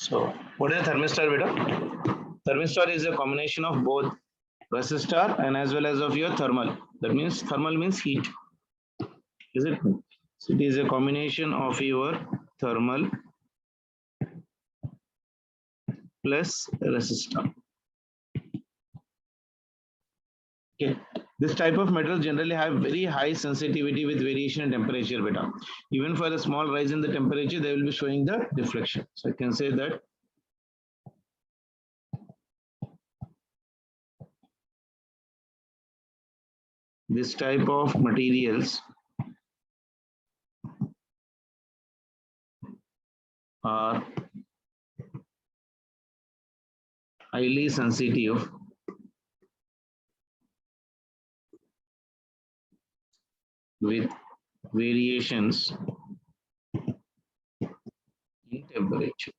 So what is a thermistor, beta? Thermistor is a combination of both resistor and as well as of your thermal. That means thermal means heat, is it? So it is a combination of your thermal plus resistor. Okay. This type of metal generally have very high sensitivity with variation in temperature, beta. Even for a small rise in the temperature, they will be showing the deflection. So I can say that this type of materials are highly sensitive with variations in temperature.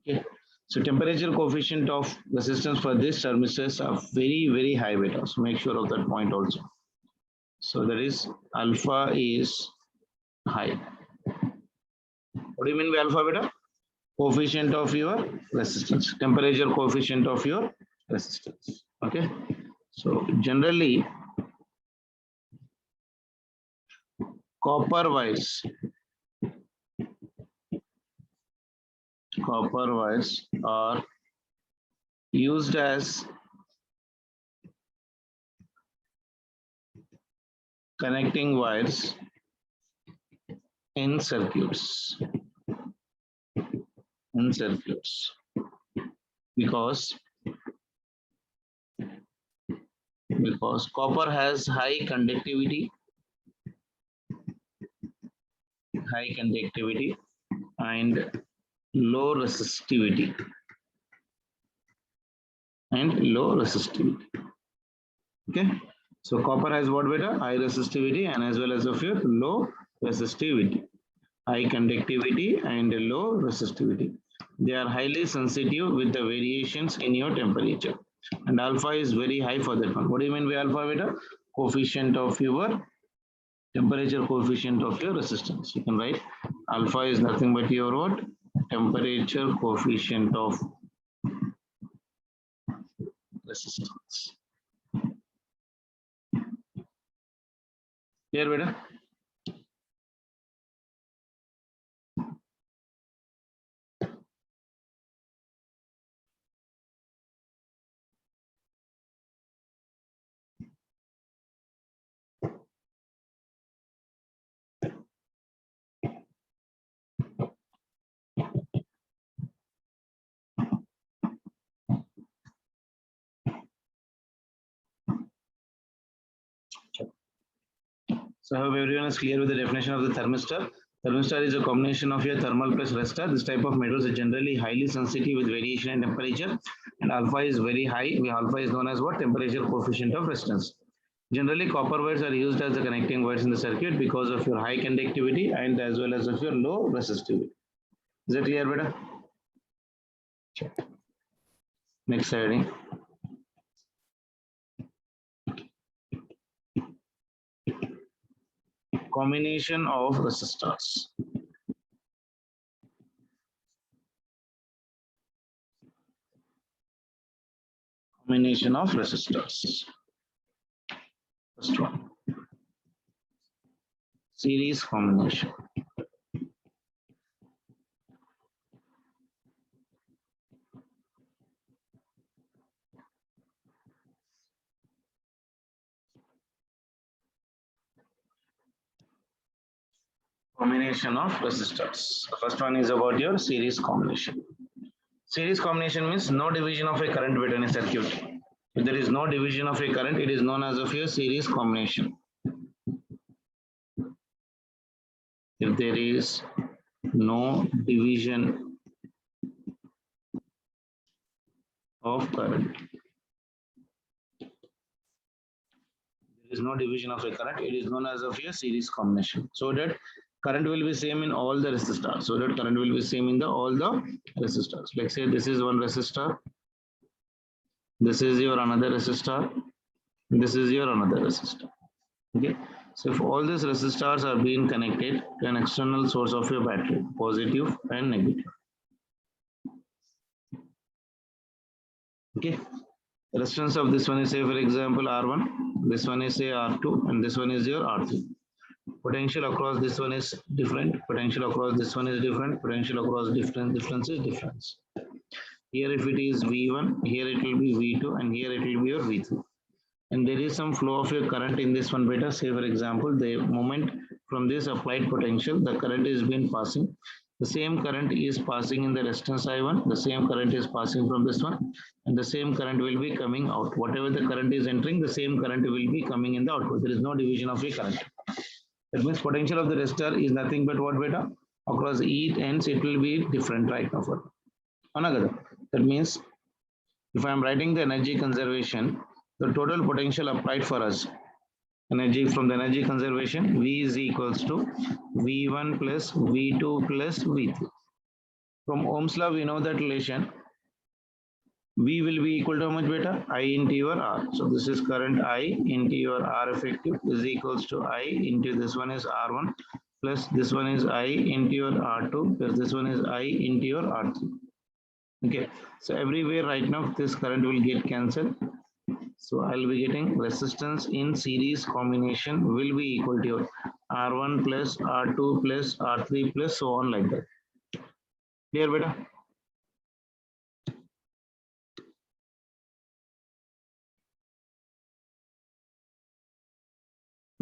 Okay. So temperature coefficient of resistance for this thermistors are very high, beta. So make sure of that point also. So that is alpha is high. What do you mean by alpha, beta? Coefficient of your resistance, temperature coefficient of your resistance. Okay. So generally copper wires are used as connecting wires in circuits. Because copper has high conductivity and low resistivity Okay. So copper has what, beta? High resistivity and as well as of your low resistivity, high conductivity and low resistivity. They are highly sensitive with the variations in your temperature. And alpha is very high for that one. What do you mean by alpha, beta? Coefficient of your temperature, coefficient of your resistance. You can write alpha is nothing but your what? Temperature coefficient of resistance. Here, beta. So I hope everyone is clear with the definition of the thermistor. Thermistor is a combination of your thermal plus resistor. This type of metals is generally highly sensitive with variation in temperature, and alpha is very high. Alpha is known as what? Temperature coefficient of resistance. Generally, copper wires are used as the connecting wires in the circuit because of your high conductivity and as well as of your low resistivity. Is that clear, beta? Next slide. Combination of resistors. Combination of resistors. First one, series combination. Combination of resistors. The first one is about your series combination. Series combination means no division of a current between a circuit. If there is no division of a current, it is known as of your series combination. If there is no division of current, it is known as of your series combination. So that current will be same in all the resistors. All the resistors. Like say this is one resistor, this is your another resistor, this is your another resistor. Okay. So if all these resistors are being connected to an external source of your battery, positive and negative. Okay. The resistance of this one is say for example R1, this one is say R2, and this one is your R3. Potential across this one is different, potential across this one is different, potential across difference is difference. Here if it is V1, here it will be V2, and here it will be your V3. And there is some flow of your current in this one beta. Say for example, the moment from this applied potential, the current is been passing. The same current is passing in the resistance I1, the same current is passing from this one, and the same current will be coming out. Whatever the current is entering, the same current will be coming in the output. There is no division of a current. That means potential of the resistor is nothing but what beta? Across each ends, it will be different right now. For another, that means if I am writing the energy conservation, the total potential applied for us, energy from the energy conservation, V is equals to V1 plus V2 plus V3. From Ohm's law, we know that relation V will be equal to how much beta? I into your R. So this is current I into your R effective is equals to I into this one is R1 plus this one is I into your R2 plus this one is I into your R3. Okay, so everywhere right now this current will get cancelled. So I'll be getting resistance in series combination will be equal to your R1 plus R2 plus R3 plus so on like that. Clear beta?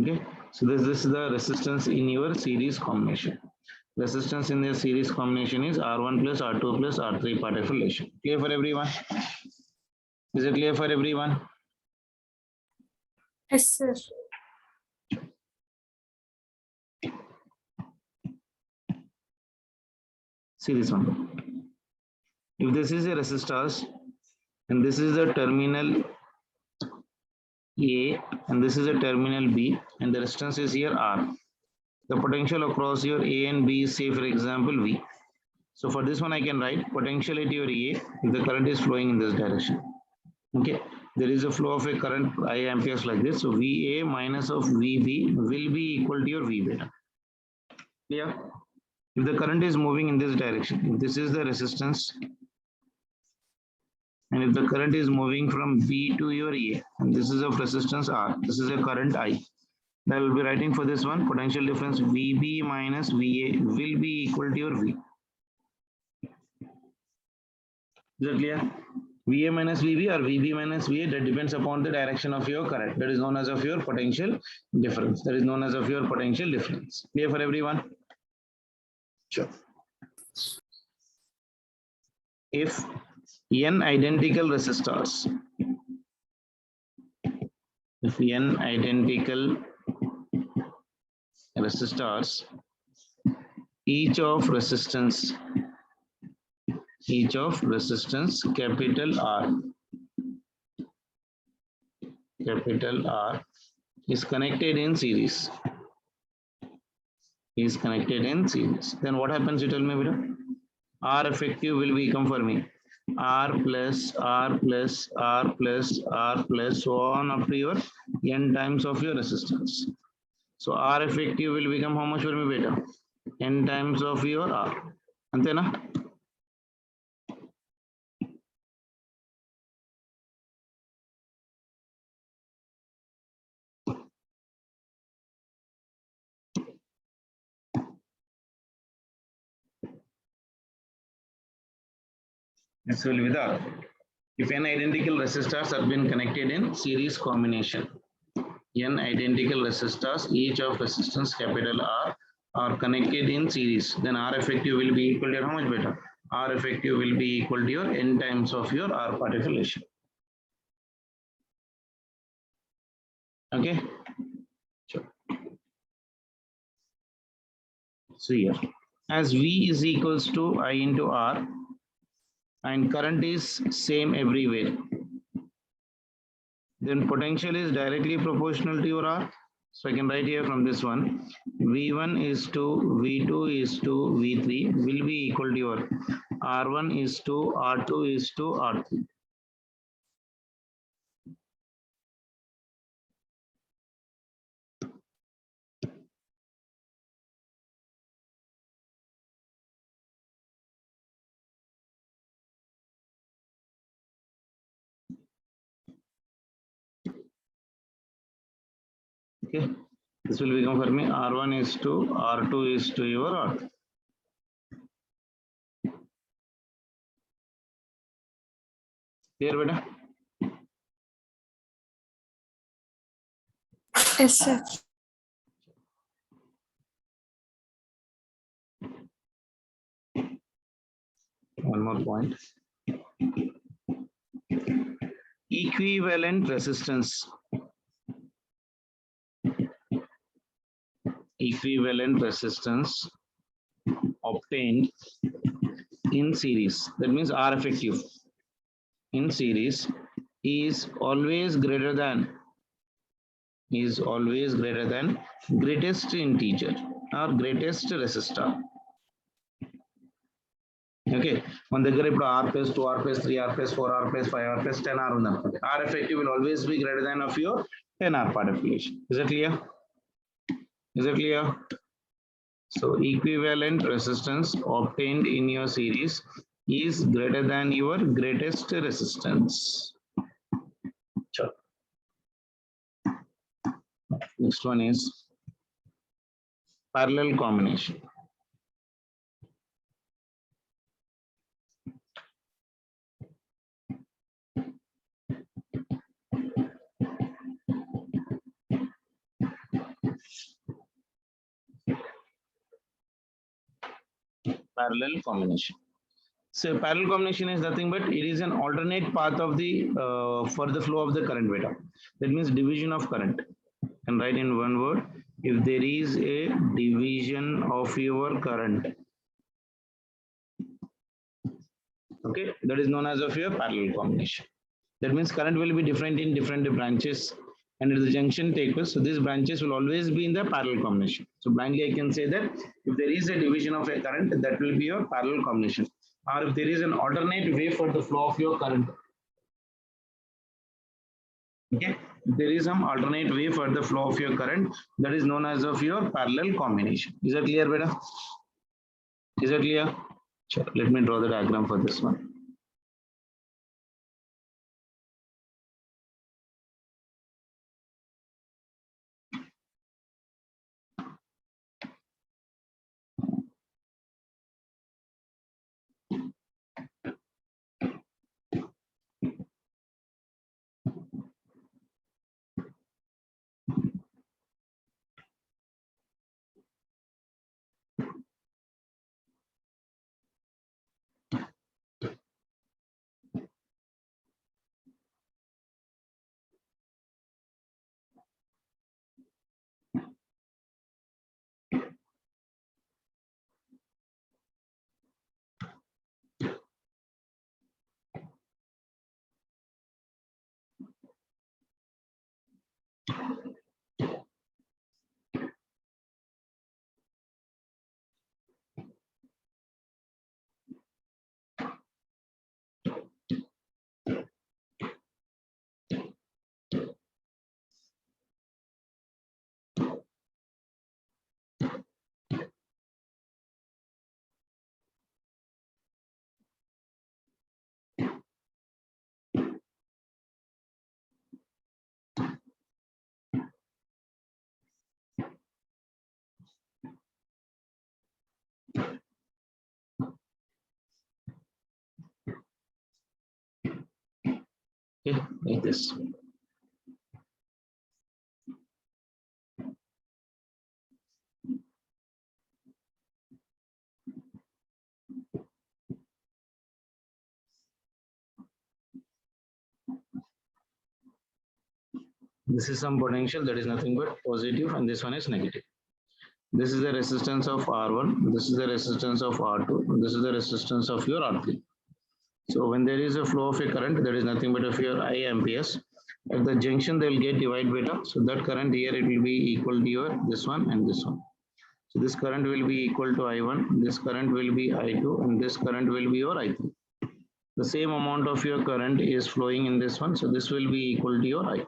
Okay, so this is the resistance in your series combination. Resistance in the series combination is R1 plus R2 plus R3 part of relation. Clear for everyone? Is it clear for everyone? Yes, sir. See this one. If this is a resistance and this is the terminal A and this is a terminal B and the resistance is here R. The potential across your A and B is say for example V. So for this one I can write potential at your A if the current is flowing in this direction. Okay, there is a flow of a current I amperes like this. So VA minus of VB will be equal to your V beta. Clear? If the current is moving in this direction, if this is the resistance, and if the current is moving from B to your A, and this is of resistance R, this is a current I. I will be writing for this one potential difference VB minus VA will be equal to your V. Is that clear? VA minus VB or VB minus VA, that depends upon the direction of your current. That is known as of your potential difference. That is known as of your potential difference. Clear for everyone? Sure. If n identical resistors, if n identical resistors, each of resistance capital R is connected in series. Then what happens? You tell me, Vida. R effective will become for me R plus R plus R plus R plus so on up to your n times of your resistance. So R effective will become how much for me beta? N times of your R. Antena? This will be the if n identical resistors have been connected in series combination. N identical resistors, each of resistance capital R are connected in series, then R effective will be equal to how much beta? R effective will be equal to your n times of your R particle relation. Okay. Sure. So here, as V is equals to I into R and current is same everywhere, then potential is directly proportional to your R. So I can write here from this one, V1 is to V2 is to V3 will be equal to your R1 is to R2 is to R3. Okay, this will become for me R1 is to R2 is to your R3. Clear, beta? Yes, sir. One more point. Equivalent resistance. Equivalent resistance obtained in series. That means R effective in series is always greater than greatest integer or greatest resistor. Okay, మన దగ్గర ఇప్పుడు R plus 2, R plus 3, R plus 4, R plus 5, R plus 10 R ఉందనుకోండి. R effective will always be greater than of your 10R part affiliation. Is it clear? Is it clear? So equivalent resistance obtained in your series is greater than your greatest resistance. Sure. Next one is parallel combination. Parallel combination. So parallel combination is nothing but it is an alternate path of the for the flow of the current beta. That means division of current. And write in one word, if there is a division of your current, okay, that is known as of your parallel combination. That means current will be different in different branches and at the junction take place. So these branches will always be in the parallel combination. So blindly I can say that if there is a division of a current, that will be your parallel combination. Or if there is an alternate way for the flow of your current, okay, if there is some alternate way for the flow of your current, that is known as of your parallel combination. Is that clear, beta? Is that clear? Sure. Let me draw the diagram for this one. Okay, like this. This is some potential that is nothing but positive and this one is negative. This is the resistance of R1, this is the resistance of R2, this is the resistance of your R3. So when there is a flow of a current, that is nothing but of your I amperes. At the junction, they will get divide beta. So that current here, it will be equal to your this one and this one. So this current will be equal to I1, this current will be I2, and this current will be your I3. The same amount of your current is flowing in this one. So this will be equal to your I.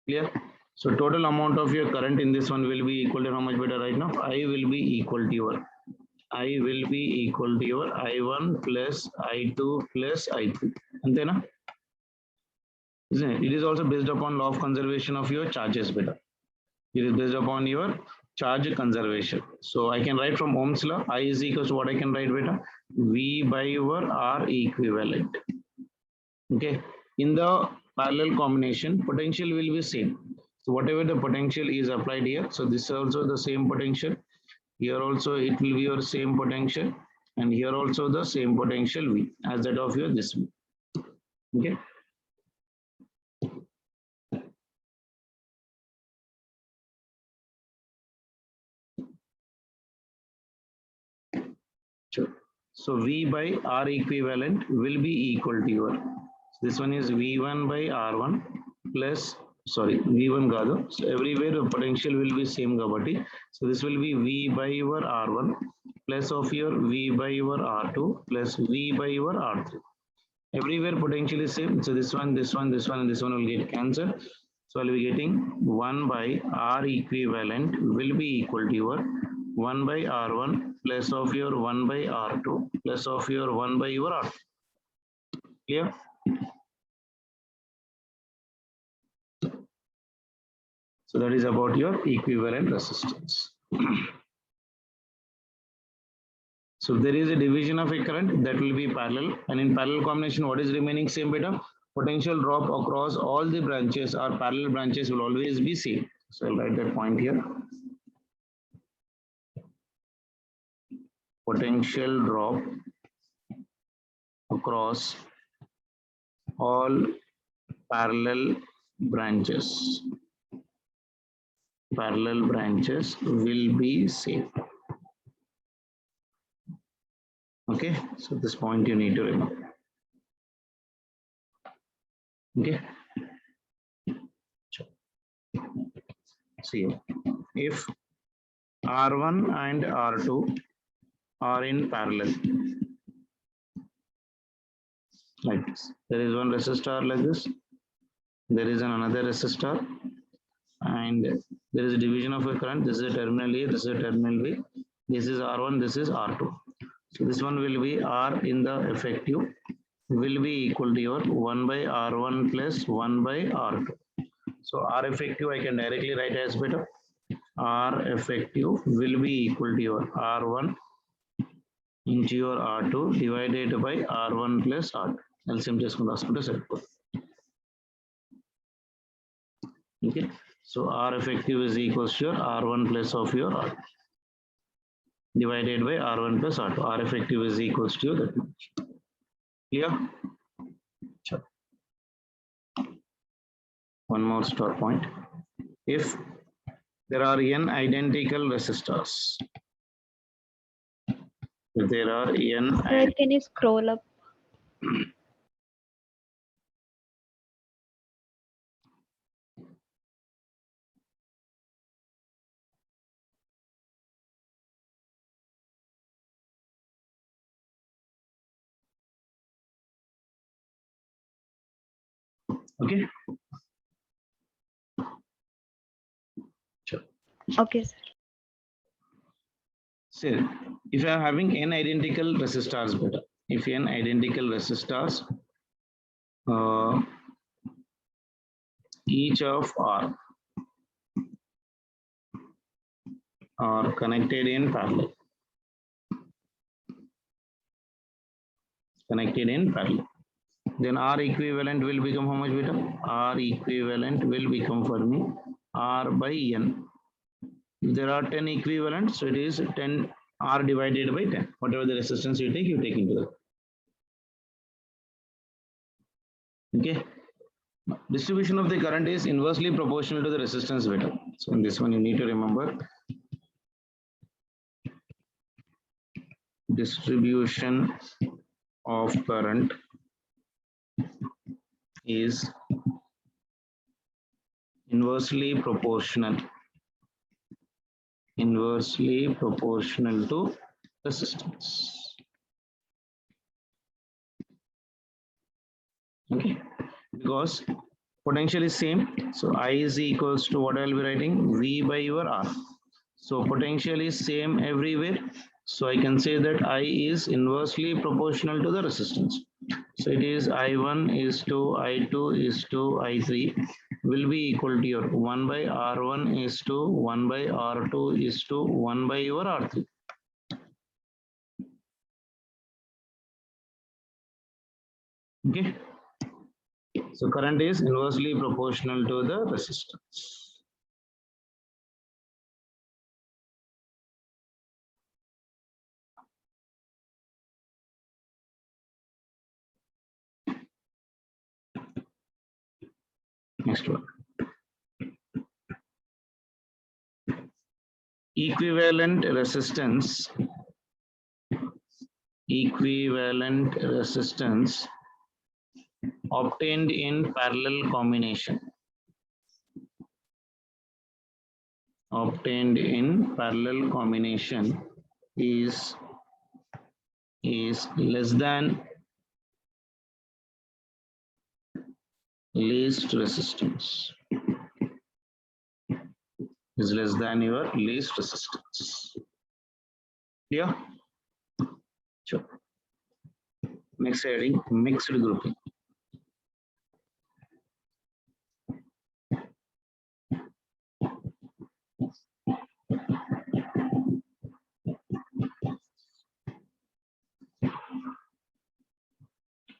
Clear? So total amount of your current in this one will be equal to how much beta right now? I will be equal to your I will be equal to your I1 plus I2 plus I3. And then isn't it? It is also based upon law of conservation of your charges beta. It is based upon your charge conservation. So I can write from Ohm's law, I is equals to what I can write, beta? V by your R equivalent. Okay. In the parallel combination, potential will be same. So whatever the potential is applied here, so this is also the same potential. Here also it will be your same potential, and here also the same potential V as that of your this V. Okay. Sure. So V by R equivalent will be equal to your, this one is V1 by R1 plus, sorry, V1 gado. So everywhere the potential will be same gabati. So this will be V by your R1 plus of your V by your R2 plus V by your R3. Everywhere potential is same. So this one, this one, this one, and this one will get cancelled. So I'll be getting 1 by R equivalent will be equal to your 1 by R1 plus of your 1 by R2 plus of your 1 by your R2. Clear? So that is about your equivalent resistance. So if there is a division of a current, that will be parallel, and in parallel combination, what is remaining same, beta? Potential drop across all the branches or parallel branches will always be same. So I'll write that point here. Potential drop across all parallel branches will be same. Okay, so this point you need to remember. Okay, see, if R1 and R2 are in parallel like this, there is one resistor like this, there is another resistor, and there is a division of a current. This is a terminal A, this is a terminal B, this is R1, this is R2. So this one will be R in the effective will be equal to your 1 by R1 plus 1 by R2. So R effective I can directly write as beta. R effective will be equal to your R1 into your R2 divided by R1 plus R2. LCM చేసుకుంటూ okay. So R effective is equals to your R1 plus of your R2 divided by R1 plus R2. R effective is equals to that much. Clear? Sure. One more start point. If there are n identical resistors, if there are n. Sir, can you scroll up? Okay. Sure. Okay, sir. So if you are having n identical resistors, better. If n identical resistors, each of R are connected in parallel. Connected in parallel. Then R equivalent will become how much, beta? R equivalent will become for me R by N. If there are 10 equivalents, so it is 10 R divided by 10. Whatever the resistance you take into that. Okay. Distribution of the current is inversely proportional to the resistance, beta. So in this one you need to remember. Distribution of current is inversely proportional to resistance. Okay, because potential is same, so I is equals to what I will be writing, V by your R. So potential is same everywhere, so I can say that I is inversely proportional to the resistance. So it is I1 is to I2 is to I3 will be equal to your 1 by R1 is to 1 by R2 is to 1 by your R3. Okay. So current is inversely proportional to the resistance. Next one. Equivalent resistance obtained in parallel combination is less than least resistance, is less than your least resistance. Clear? Sure. Next heading, mixed grouping.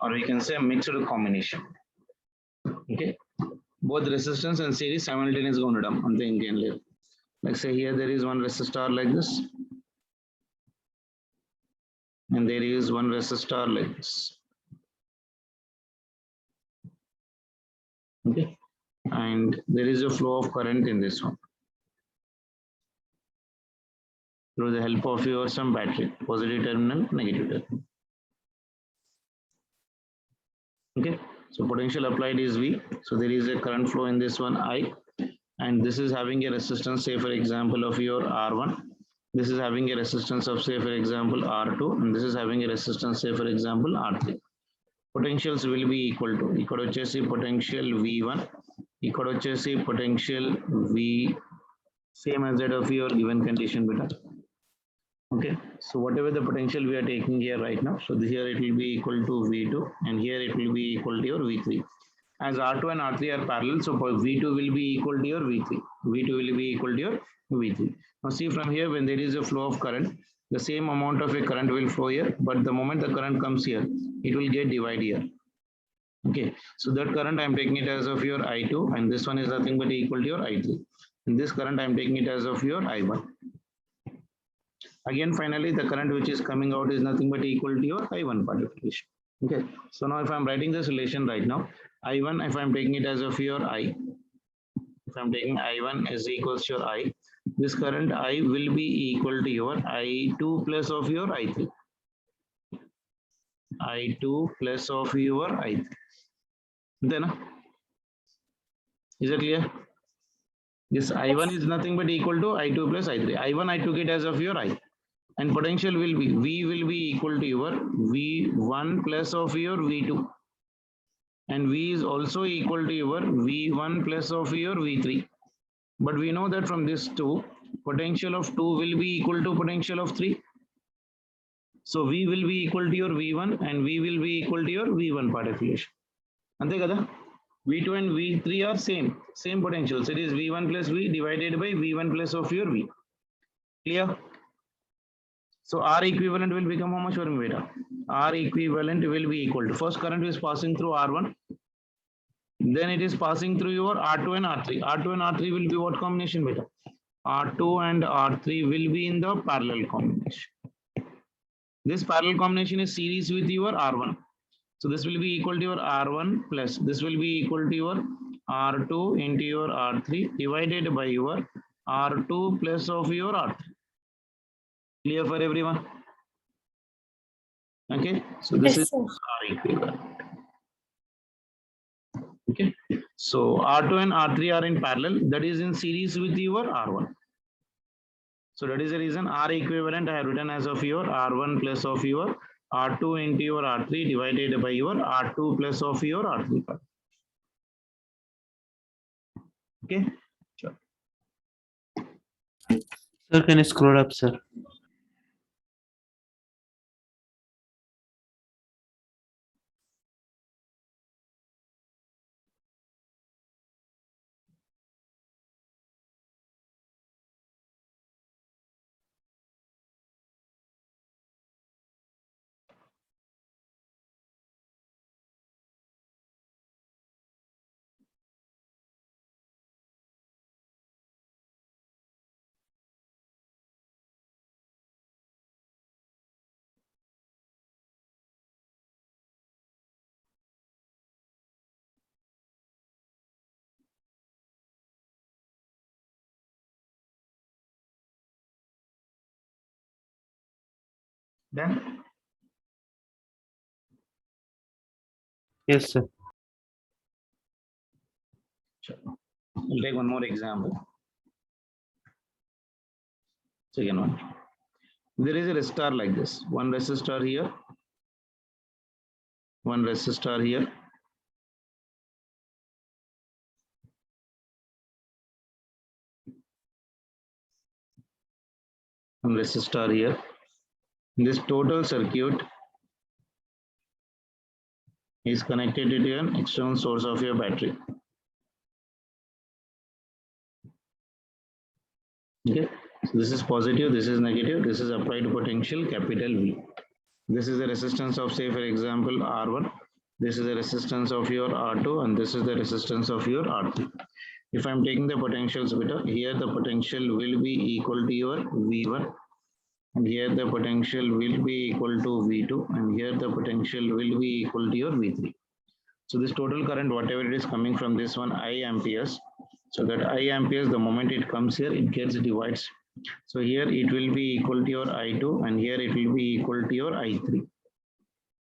Or we can say mixed combination. Okay, both resistance and series simultaneous ga undadam ante inkem ledhu. Like say here there is one resistor like this, and there is one resistor like this. Okay, and there is a flow of current in this one through the help of your some battery, positive terminal, negative terminal. Okay, so potential applied is V. So there is a current flow in this one I, and this is having a resistance, say for example of your R1. This is having a resistance of say for example R2, and this is having a resistance say for example R3. Potentials will be equal to ఇక్కడ వచ్చేసి potential V1, ఇక్కడ వచ్చేసి potential V, same as that of your given condition beta. Okay, so whatever the potential we are taking here right now, so here it will be equal to V2, and here it will be equal to your V3. As R2 and R3 are parallel, so V2 will be equal to your V3. V2 will be equal to your V3. Now see from here, when there is a flow of current, the same amount of a current will flow here, but the moment the current comes here, it will get divided here. Okay, so that current I am taking it as of your I2, and this one is nothing but equal to your I3. And this current I am taking it as of your I1. Again, finally, the current which is coming out is nothing but equal to your I1 part of relation. Okay, so now if I'm writing this relation right now, I1, if I'm taking it as of your I, if I'm taking I1 is equals to your I, this current I will be equal to your I2 plus of your I3. I2 plus of your I3. Then, is it clear? This I1 is nothing but equal to I2 plus I3. I1 I took it as of your I. And potential will be V will be equal to your V1 plus of your V2, and V is also equal to your V1 plus of your V3. But we know that from this 2, potential of 2 will be equal to potential of 3. So V will be equal to your V1, and V will be equal to your V1 part of relation. Ante kada? V2 and V3 are same potentials. It is V1 plus V divided by V1 plus of your V. Clear? So R equivalent will become how much for beta? R equivalent will be equal to, first current is passing through R1, then it is passing through your R2 and R3. R2 and R3 will be what combination beta? R2 and R3 will be in the parallel combination. This parallel combination is series with your R1. So this will be equal to your R1 plus this will be equal to your R2 into your R3 divided by your R2 plus of your R3. Clear for everyone? Okay, so this Yes, is sir. R equivalent. Okay, so R2 and R3 are in parallel, that is in series with your R1. So that is the reason R equivalent I have written as of your R1 plus of your R2 into your R3 divided by your R2 plus of your R3. Okay, sure. Sir, can you scroll up, sir? Done? Yes, sir. Sure. We'll take one more example. Second one. There is a resistor like this. One resistor here. One resistor here. One resistor here. This total circuit is connected to an external source of your battery. Okay, so this is positive, this is negative, this is applied potential capital V. This is the resistance of, say, for example, R1. This is the resistance of your R2, and this is the resistance of your R3. If I'm taking the potentials beta, here the potential will be equal to your V1, and here the potential will be equal to V2, and here the potential will be equal to your V3. So this total current, whatever it is coming from this one, I amperes. So that I amperes, the moment it comes here, it gets divides. So here it will be equal to your I2, and here it will be equal to your I3.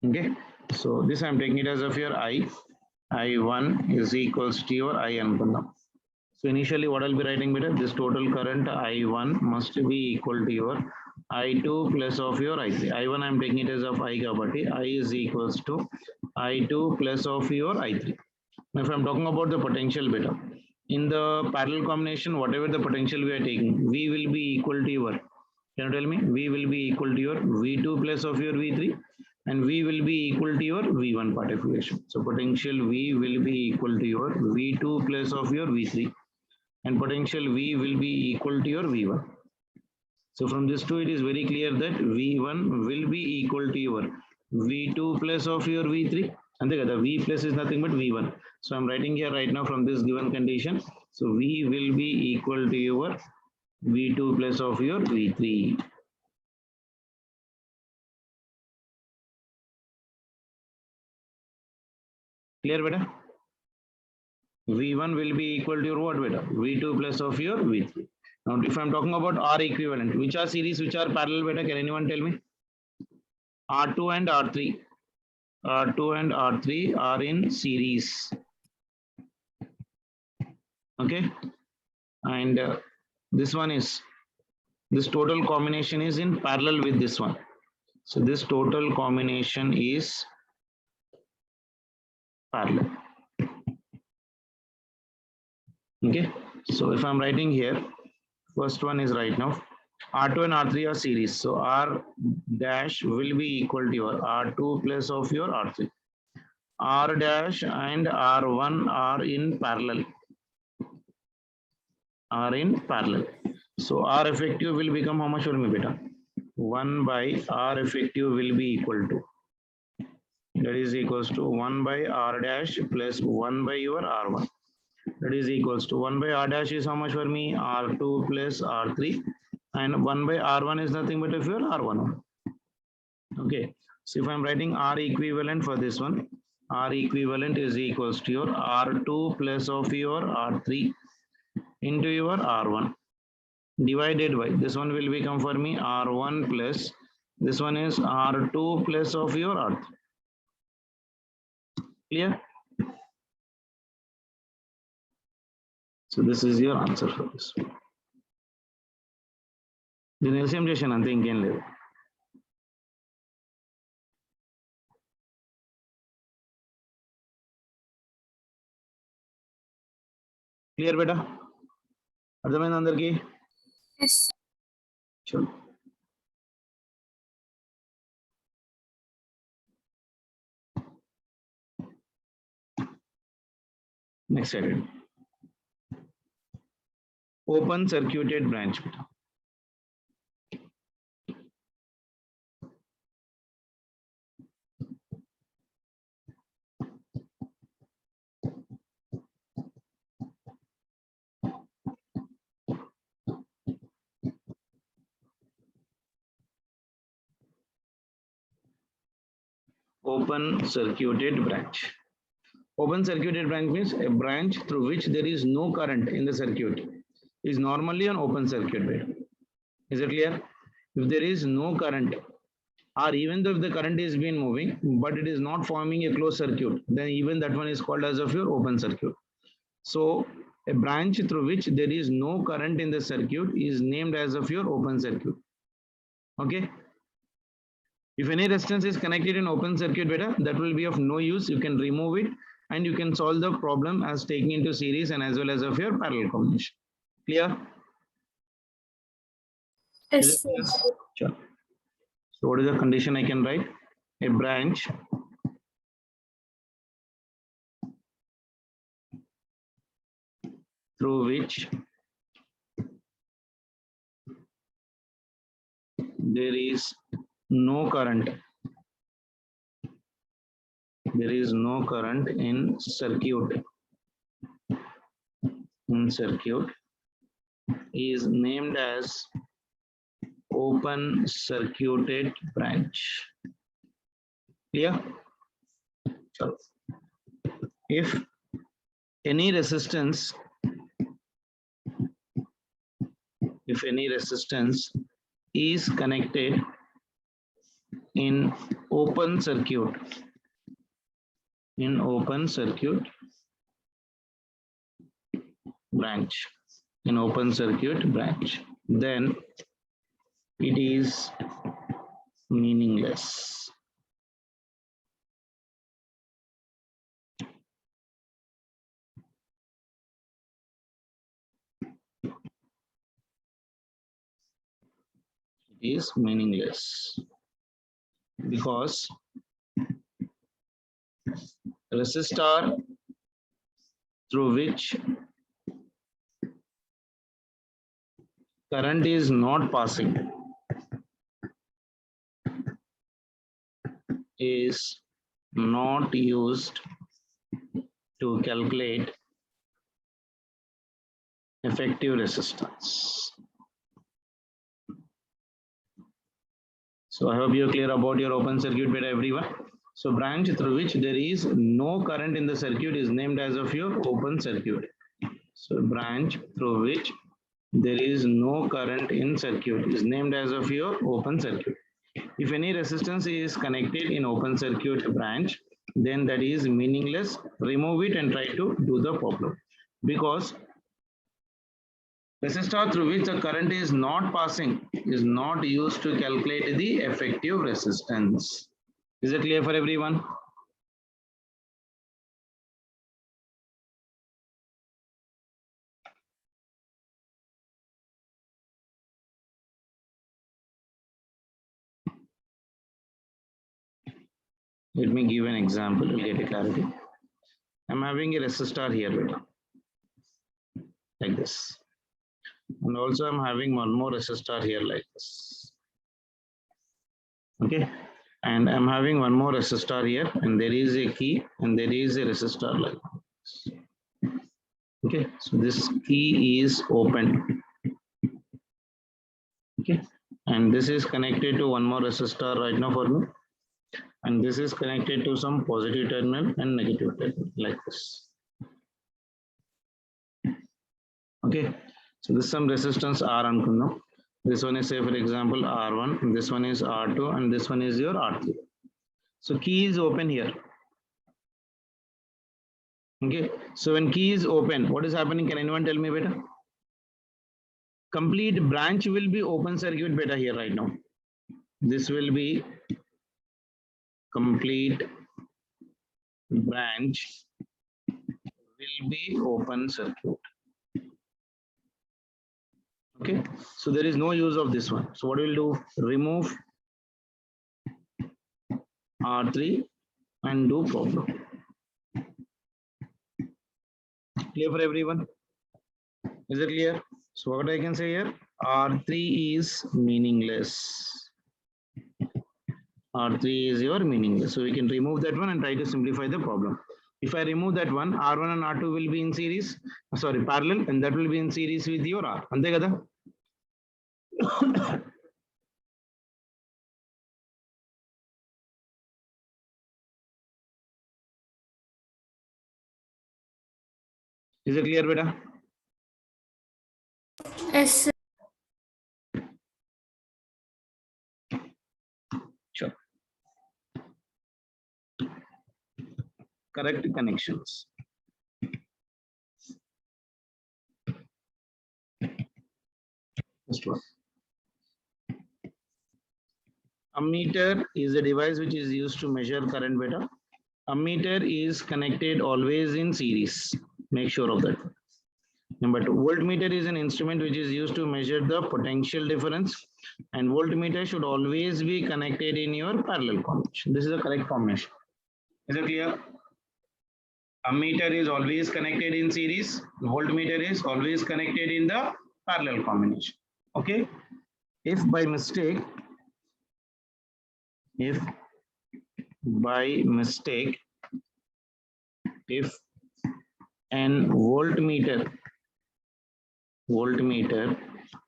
Okay, so this I'm taking it as of your I1 is equals to your I anukundam. So initially what I'll be writing better, this total current I1 must be equal to your I2 plus of your I3. I1 I'm taking it as of I kabatti, I is equals to I2 plus of your I3. Now if I'm talking about the potential beta, in the parallel combination, whatever the potential we are taking, V will be equal to your, can you tell me? V will be equal to your V2 plus of your V3, and V will be equal to your V1 part equation. So potential V will be equal to your V2 plus of your V3, and potential V will be equal to your V1. So from this two, it is very clear that V1 will be equal to your V2 plus of your V3, and the V plus is nothing but V1. So I'm writing here right now from this given condition. So V will be equal to your V2 plus of your V3. Clear, beta? V1 will be equal to your what, beta? V2 plus of your V3. Now, if I'm talking about R equivalent, which are series, which are parallel, beta? Can anyone tell me? R2 and R3. R2 and R3 are in series. Okay, and this one is, this total combination is in parallel with this one. So this total combination is parallel. Okay, so if I'm writing here, first one is right now, R2 and R3 are series. So R dash will be equal to your R2 plus of your R3. R dash and R1 are in parallel. Are in parallel. So R effective will become how much for me, beta? 1 by R effective will be equal to, that is equals to 1 by R dash plus 1 by your R1. That is equals to 1 by R dash is how much for me? R2 plus R3, and 1 by R1 is nothing but of your R1. Okay, so if I'm writing R equivalent for this one, R equivalent is equals to your R2 plus of your R3 into your R1 divided by, this one will become for me R1 plus, this one is R2 plus of your R3. Clear? So this is your answer for this. The LCM session ante inkem ledu. Clear beta? అర్థమైంది అందరికి? Yes. చలో. Next slide. Open circuited branch. Open circuited branch. Open circuited branch means a branch through which there is no current in the circuit is normally an open circuit. Is it clear? If there is no current or even though if the current is been moving, but it is not forming a closed circuit, then even that one is called as of your open circuit. So a branch through which there is no current in the circuit is named as of your open circuit. Okay. If any resistance is connected in open circuit beta, that will be of no use. You can remove it and you can solve the problem as taking into series and as well as of your parallel combination. Clear? Yes, sir. Sure. So what is the condition I can write? A branch through which there is no current. There is no current in circuit. In circuit is named as open circuited branch. Clear? So, if any resistance is connected in open circuit branch, then it is meaningless. It is meaningless because resistor through which current is not passing is not used to calculate effective resistance. So I hope you're clear about your open circuit beta, everyone. So branch through which there is no current in the circuit is named as of your open circuit. So branch through which there is no current in circuit is named as of your open circuit. If any resistance is connected in open circuit branch, then that is meaningless. Remove it and try to do the problem. Because resistor through which the current is not passing is not used to calculate the effective resistance. Is it clear for everyone? Let me give an example to get a clarity. I'm having a resistor here, like this. And also I'm having one more resistor here like this. Okay. And I'm having one more resistor here, and there is a key and there is a resistor like this. Okay. So this key is open. Okay. And this is connected to one more resistor right now for me. And this is connected to some positive terminal and negative terminal like this. Okay. So this some resistance R anukunnam. This one is, say for example, R1, this one is R2, and this one is your R3. So key is open here. Okay. So when key is open, what is happening? Can anyone tell me better? Complete branch will be open circuit beta here right now. This will be complete branch will be open circuit. Okay, so there is no use of this one. So what we'll do, remove R3 and do problem. Clear for everyone? Is it clear? So what I can say here, R3 is meaningless. R3 is your meaningless. So we can remove that one and try to simplify the problem. If I remove that one, R1 and R2 will be in series, sorry, parallel, and that will be in series with your R. Ante kada? Is it clear, beta? Yes, sir. Sure. correct connections. Next one. Ammeter is a device which is used to measure current beta. Ammeter is connected always in series. Make sure of that. Number 2, voltmeter is an instrument which is used to measure the potential difference, and voltmeter should always be connected in your parallel combination. This is the correct combination. Is it clear? Ammeter is always connected in series. Voltmeter is always connected in the parallel combination. Okay. If by mistake if an voltmeter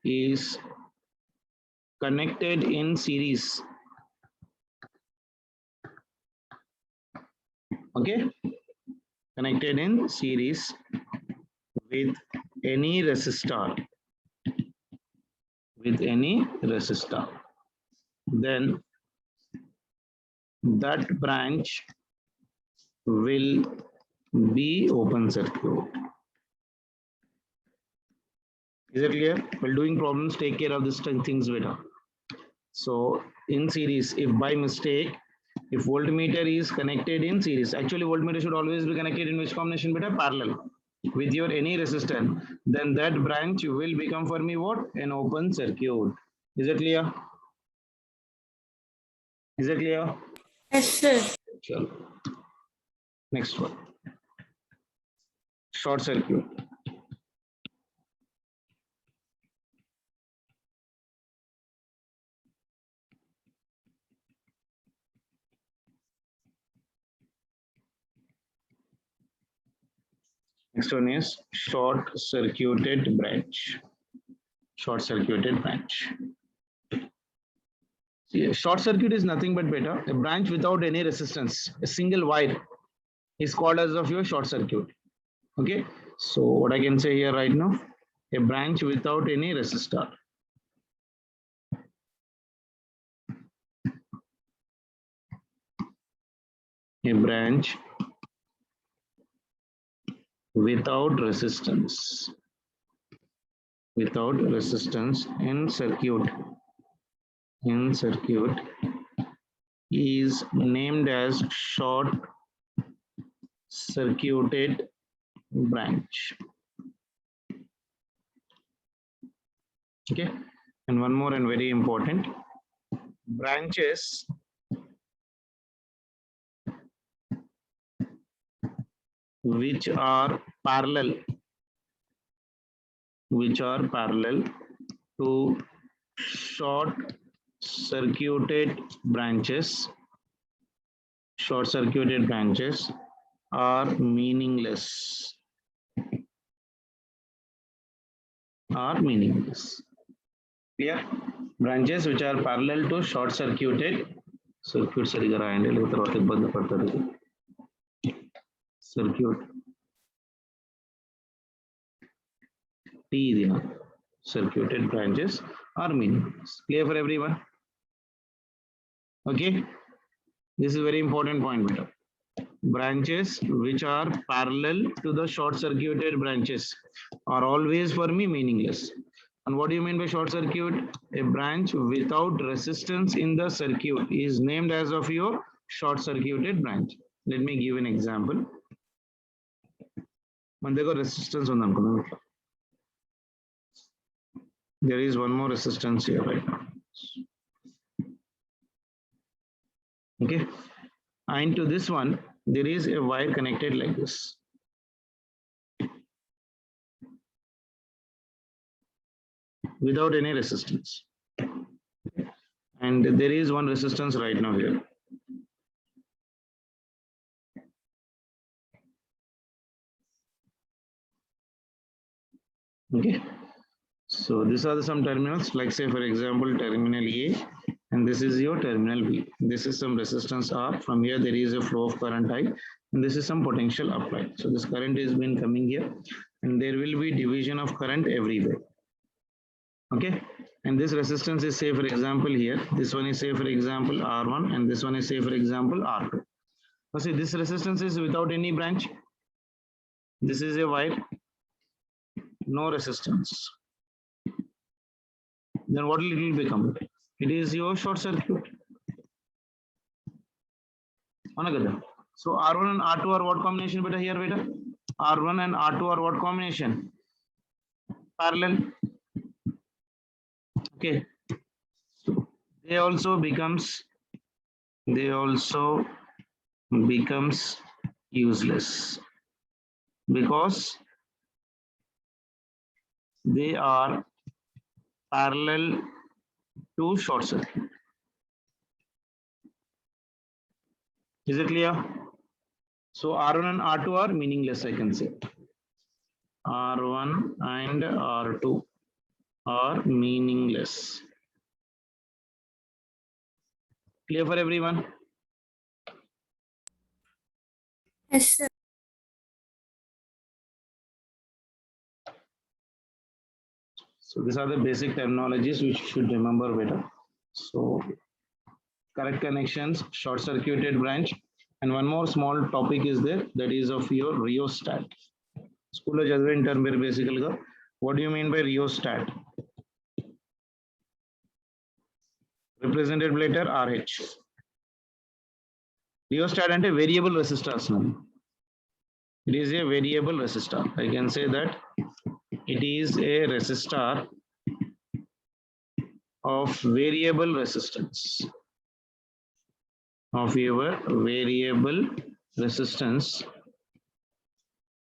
is connected in series, okay, connected in series with any resistor, then that branch will be open circuit. Is it clear? While doing problems, take care of these things better. So in series, if by mistake, if voltmeter is connected in series, actually voltmeter should always be connected in which combination beta? Parallel with your any resistor, then that branch will become for me what? An open circuit. Is it clear? Is it clear? Yes, sir. Sure. Next one. Short circuit. Next one is short circuited branch. Short circuited branch. See, a short circuit is nothing but beta. A branch without any resistance, a single wire is called as of your short circuit. Okay. So what I can say here right now, a branch without any resistor. A branch without resistance in circuit is named as short circuited branch. Okay, and one more and very important, branches which are parallel to short circuited branches are meaningless. Clear? Branches which are parallel to short circuited circuit circuited branches are meaningless. Clear for everyone? Okay, this is very important point. Beta. Branches which are parallel to the short circuited branches are always for me meaningless. And what do you mean by short circuit? A branch without resistance in the circuit is named as of your short circuited branch. Let me give an example. Resistance on there is one more resistance here right now. Okay, and to this one there is a wire connected like this. Without any resistance, and there is one resistance right now here. Okay, so these are some terminals, like say for example terminal A, and this is your terminal B. This is some resistance R. From here there is a flow of current I, and this is some potential applied. So this current is been coming here, and there will be division of current everywhere. Okay, and this resistance is say for example here, this one is say for example R1, and this one is say for example R2. See, this resistance is without any branch. This is a wire, no resistance. Then what will it become? It is your short circuit. So R1 and R2 are what combination beta here beta? R1 and R2 are what combination? Parallel. Okay. So they also becomes useless because they are parallel to short circuit. Is it clear? So R1 and R2 are meaningless, I can say. R1 and R2 are meaningless. Clear for everyone? Yes, sir. So these are the basic terminologies which you should remember better. So correct connections, short circuited branch, and one more small topic is there, that is of your rheostat. School lo chadive term మీరు basically గా what do you mean by rheostat? Represented later RH. Rheostat ante variable resistor asnam. It is a variable resistor. I can say that it is a resistor of variable resistance. Of your variable resistance,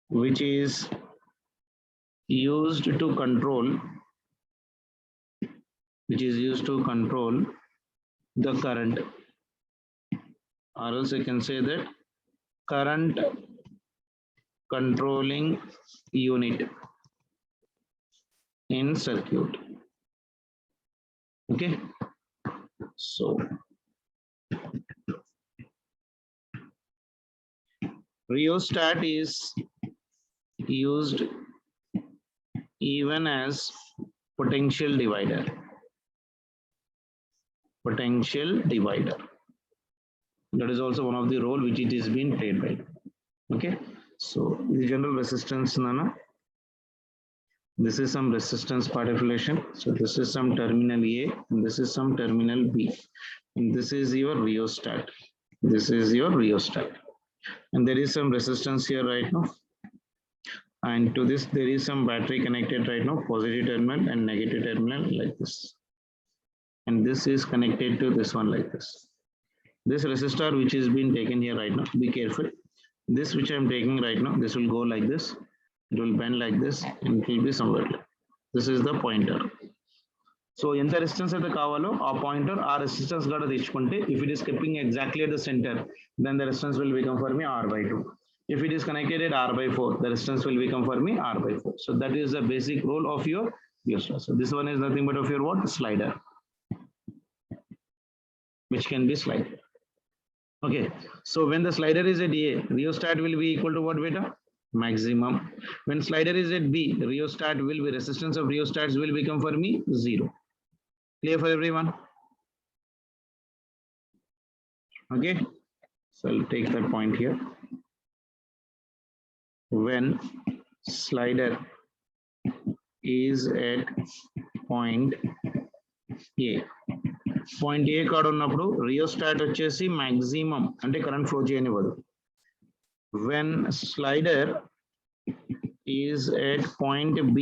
which is used to control the current, or else I can say that current controlling unit in circuit. Okay, so rheostat is used even as potential divider. That is also one of the role which it is being played by. Okay, so the general resistance nana. This is some resistance part affiliation. So this is some terminal A and this is some terminal B. And this is your rheostat. And there is some resistance here right now. And to this, there is some battery connected right now, positive terminal and negative terminal like this. And this is connected to this one like this. This resistor which is being taken here right now, be careful. This which I am taking right now, this will go like this. It will bend like this and it will be somewhere. This is the pointer. So ఎంత resistance అయితే కావాలో ఆ pointer ఆ resistance కూడా తెచ్చుకుంటే if it is keeping exactly at the center, then the resistance will become for me R/2. If it is connected at R/4, the resistance will become for me R/4. So that is the basic role of your rheostat. So this one is nothing but of your what? Slider, which can be slide. Okay, so when the slider is at A, rheostat will be equal to what beta? Maximum. When slider is at B, rheostat will be, resistance of rheostats will become for me 0. Clear for everyone? Okay, so I'll take that point here. When slider is at point A, point A కాడ ఉన్నప్పుడు rheostat వచ్చేసి maximum అంటే current flow చేయనివ్వదు. When slider is at point B,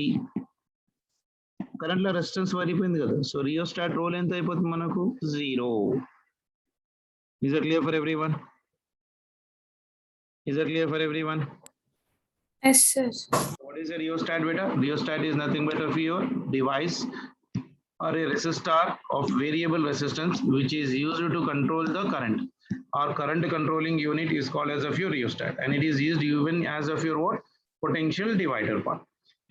current లో resistance మారిపోయింది కదా, so rheostat role ఎంత అయిపోతుంది మనకు 0. Is that clear for everyone? Yes, sir. What is a rheostat beta? Rheostat is nothing but of your device or a resistor of variable resistance which is used to control the current. Our current controlling unit is called as of your rheostat, and it is used even as of your what? Potential divider part.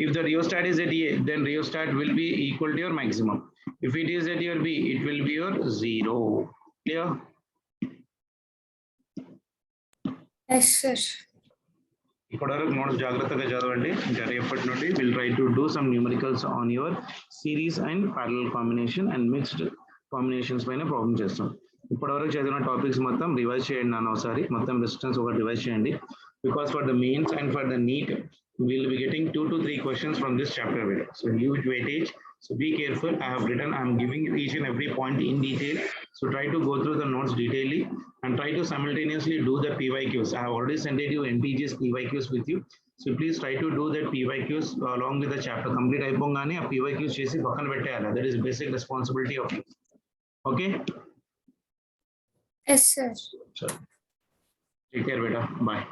If the rheostat is at A, then rheostat will be equal to your maximum. If it is at your B, it will be your 0. Clear? Yes, sir. ఇక్కడ వరకు notes జాగ్రత్తగా చదవండి. ఇంకా రేపటి నుండి will try to do some numericals on your series and parallel combination and mixed combinations పైన problem చేస్తాం. ఇప్పటివరకు చదివిన టాపిక్స్ మొత్తం రివైజ్ చేయండి నాన్న ఒకసారి మొత్తం రెసిస్టెన్స్ ఒకటి రివైజ్ చేయండి because for the mains and for the NEET we'll be getting 2 to 3 questions from this chapter video. So huge weightage. So be careful. I have written, I'm giving you each and every point in detail. So try to go through the notes detailedly and try to simultaneously do the PYQs. I have already sent you NTG's PYQs with you. So please try to do that PYQs along with the chapter. Complete అయిపోగానే ఆ PYQs చేసి పక్కన పెట్టేయాలి. That is basic responsibility of you. Okay? Yes, sir. Sure. Take care, beta. Bye.